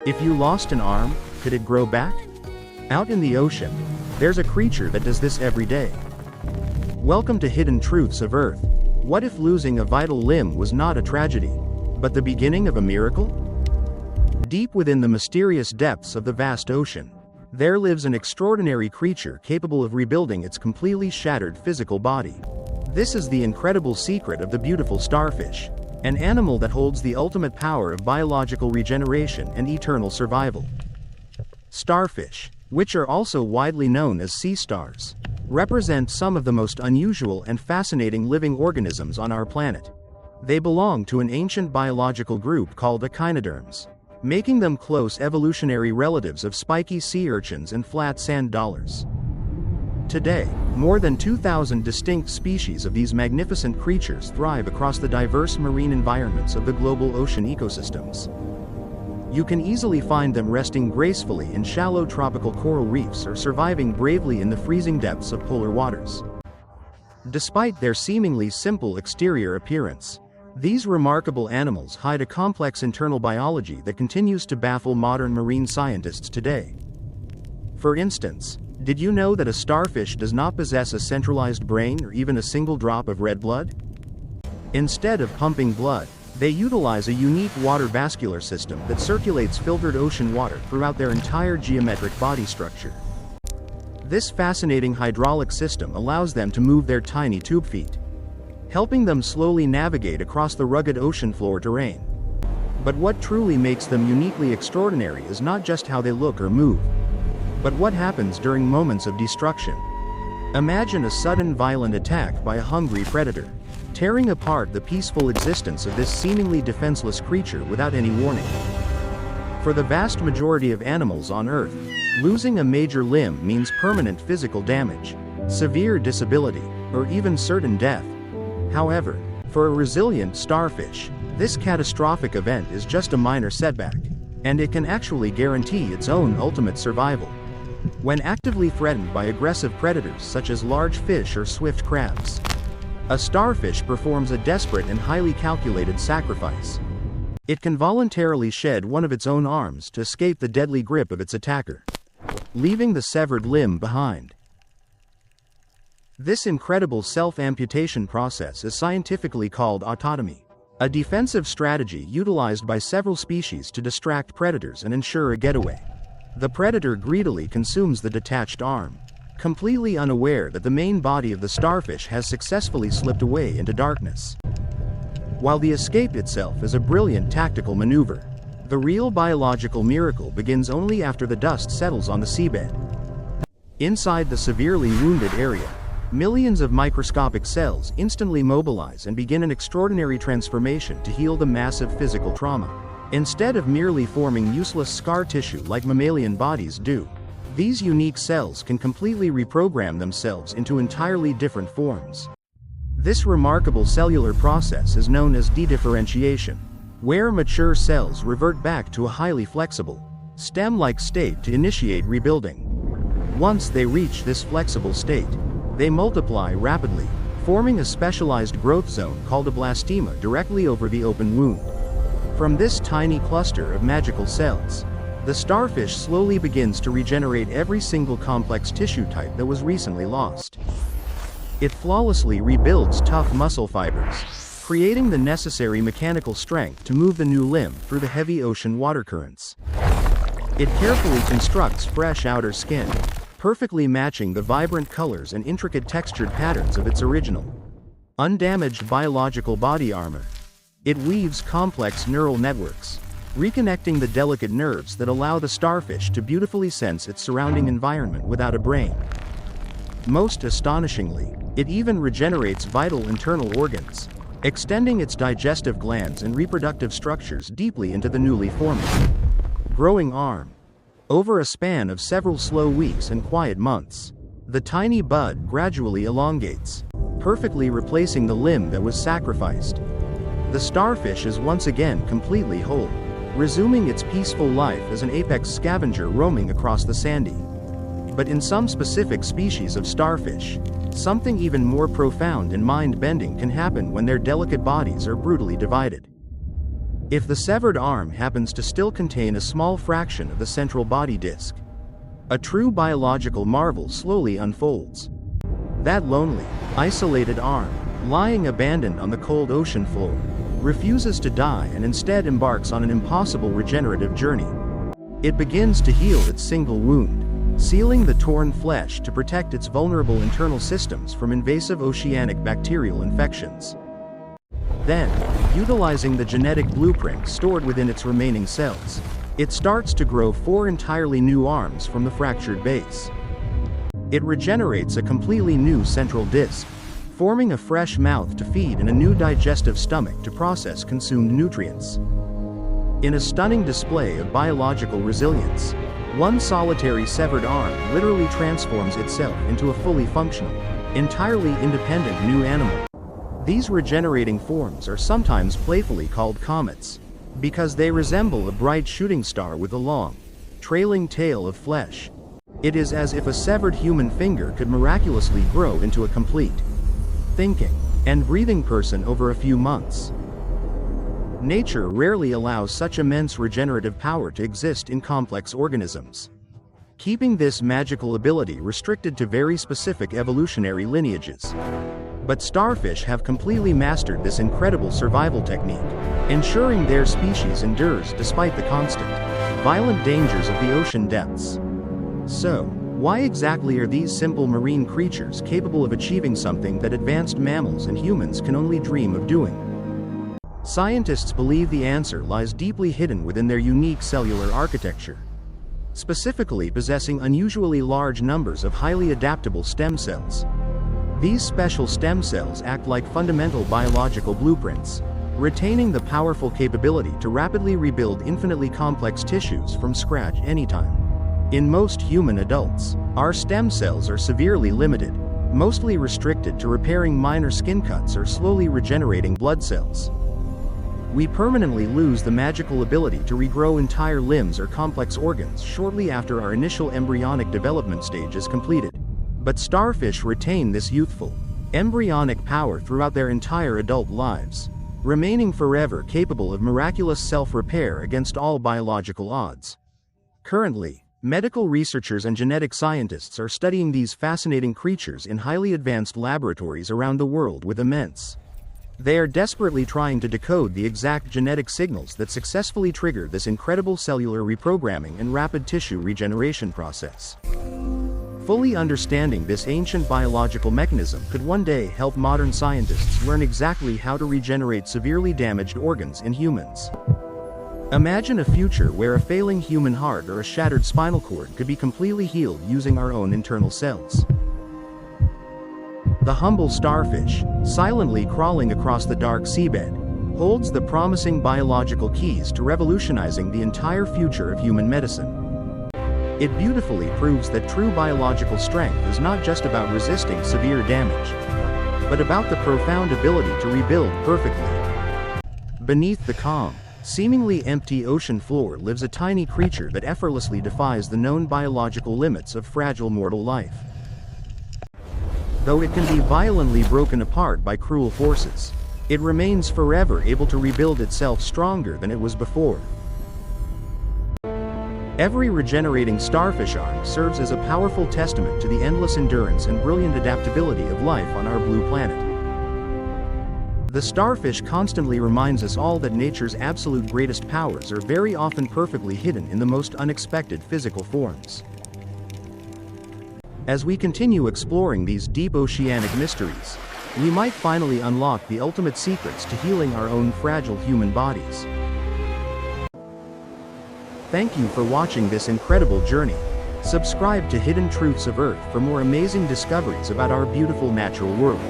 If you lost an arm, could it grow back? Out in the ocean, there's a creature that does this every day. Welcome to Hidden Truths of Earth. What if losing a vital limb was not a tragedy, but the beginning of a miracle? Deep within the mysterious depths of the vast ocean, there lives an extraordinary creature capable of rebuilding its completely shattered physical body. This is the incredible secret of the beautiful starfish, an animal that holds the ultimate power of biological regeneration and eternal survival. Starfish, which are also widely known as sea stars, represent some of the most unusual and fascinating living organisms on our planet. They belong to an ancient biological group called echinoderms, making them close evolutionary relatives of spiky sea urchins and flat sand dollars. Today, more than 2,000 distinct species of these magnificent creatures thrive across the diverse marine environments of the global ocean ecosystems. You can easily find them resting gracefully in shallow tropical coral reefs or surviving bravely in the freezing depths of polar waters. Despite their seemingly simple exterior appearance, these remarkable animals hide a complex internal biology that continues to baffle modern marine scientists today. For instance, did you know that a starfish does not possess a centralized brain or even a single drop of red blood? Instead of pumping blood, they utilize a unique water vascular system that circulates filtered ocean water throughout their entire geometric body structure. This fascinating hydraulic system allows them to move their tiny tube feet, helping them slowly navigate across the rugged ocean floor terrain. But what truly makes them uniquely extraordinary is not just how they look or move, but what happens during moments of destruction. Imagine a sudden violent attack by a hungry predator, tearing apart the peaceful existence of this seemingly defenseless creature without any warning. For the vast majority of animals on Earth, losing a major limb means permanent physical damage, severe disability, or even certain death. However, for a resilient starfish, this catastrophic event is just a minor setback, and it can actually guarantee its own ultimate survival. When actively threatened by aggressive predators such as large fish or swift crabs, a starfish performs a desperate and highly calculated sacrifice. It can voluntarily shed one of its own arms to escape the deadly grip of its attacker, leaving the severed limb behind. This incredible self-amputation process is scientifically called autotomy, a defensive strategy utilized by several species to distract predators and ensure a getaway. The predator greedily consumes the detached arm, completely unaware that the main body of the starfish has successfully slipped away into darkness. While the escape itself is a brilliant tactical maneuver, the real biological miracle begins only after the dust settles on the seabed. Inside the severely wounded area, millions of microscopic cells instantly mobilize and begin an extraordinary transformation to heal the massive physical trauma. Instead of merely forming useless scar tissue like mammalian bodies do, these unique cells can completely reprogram themselves into entirely different forms. This remarkable cellular process is known as dedifferentiation, where mature cells revert back to a highly flexible, stem-like state to initiate rebuilding. Once they reach this flexible state, they multiply rapidly, forming a specialized growth zone called a blastema directly over the open wound. From this tiny cluster of magical cells, the starfish slowly begins to regenerate every single complex tissue type that was recently lost. It flawlessly rebuilds tough muscle fibers, creating the necessary mechanical strength to move the new limb through the heavy ocean water currents. It carefully constructs fresh outer skin, perfectly matching the vibrant colors and intricate textured patterns of its original, undamaged biological body armor. It weaves complex neural networks, reconnecting the delicate nerves that allow the starfish to beautifully sense its surrounding environment without a brain. Most astonishingly, it even regenerates vital internal organs, extending its digestive glands and reproductive structures deeply into the newly formed, growing arm. Over a span of several slow weeks and quiet months, the tiny bud gradually elongates, perfectly replacing the limb that was sacrificed. The starfish is once again completely whole, resuming its peaceful life as an apex scavenger roaming across the sandy. But in some specific species of starfish, something even more profound and mind-bending can happen when their delicate bodies are brutally divided. if the severed arm happens to still contain a small fraction of the central body disc. A true biological marvel slowly unfolds. That lonely, isolated arm, lying abandoned on the cold ocean floor, refuses to die and instead embarks on an impossible regenerative journey. It begins to heal its single wound, sealing the torn flesh to protect its vulnerable internal systems from invasive oceanic bacterial infections. Then, utilizing the genetic blueprint stored within its remaining cells, it starts to grow 4 entirely new arms from the fractured base. It regenerates a completely new central disc, forming a fresh mouth to feed and a new digestive stomach to process consumed nutrients. In a stunning display of biological resilience, one solitary severed arm literally transforms itself into a fully functional, entirely independent new animal. These regenerating forms are sometimes playfully called comets, because they resemble a bright shooting star with a long, trailing tail of flesh. It is as if a severed human finger could miraculously grow into a complete, thinking, and breathing person over a few months. Nature rarely allows such immense regenerative power to exist in complex organisms, keeping this magical ability restricted to very specific evolutionary lineages. But starfish have completely mastered this incredible survival technique, ensuring their species endures despite the constant, violent dangers of the ocean depths. So, why exactly are these simple marine creatures capable of achieving something that advanced mammals and humans can only dream of doing? Scientists believe the answer lies deeply hidden within their unique cellular architecture, specifically possessing unusually large numbers of highly adaptable stem cells. These special stem cells act like fundamental biological blueprints, retaining the powerful capability to rapidly rebuild infinitely complex tissues from scratch anytime. In most human adults, our stem cells are severely limited, mostly restricted to repairing minor skin cuts or slowly regenerating blood cells. We permanently lose the magical ability to regrow entire limbs or complex organs shortly after our initial embryonic development stage is completed. But starfish retain this youthful, embryonic power throughout their entire adult lives, remaining forever capable of miraculous self-repair against all biological odds. Currently, medical researchers and genetic scientists are studying these fascinating creatures in highly advanced laboratories around the world with immense. They are desperately trying to decode the exact genetic signals that successfully trigger this incredible cellular reprogramming and rapid tissue regeneration process. Fully understanding this ancient biological mechanism could one day help modern scientists learn exactly how to regenerate severely damaged organs in humans. Imagine a future where a failing human heart or a shattered spinal cord could be completely healed using our own internal cells. The humble starfish, silently crawling across the dark seabed, holds the promising biological keys to revolutionizing the entire future of human medicine. It beautifully proves that true biological strength is not just about resisting severe damage, but about the profound ability to rebuild perfectly. Beneath the calm, seemingly empty ocean floor lives a tiny creature that effortlessly defies the known biological limits of fragile mortal life. Though it can be violently broken apart by cruel forces, it remains forever able to rebuild itself stronger than it was before. Every regenerating starfish arm serves as a powerful testament to the endless endurance and brilliant adaptability of life on our blue planet. The starfish constantly reminds us all that nature's absolute greatest powers are very often perfectly hidden in the most unexpected physical forms. As we continue exploring these deep oceanic mysteries, we might finally unlock the ultimate secrets to healing our own fragile human bodies. Thank you for watching this incredible journey. Subscribe to Hidden Truths of Earth for more amazing discoveries about our beautiful natural world.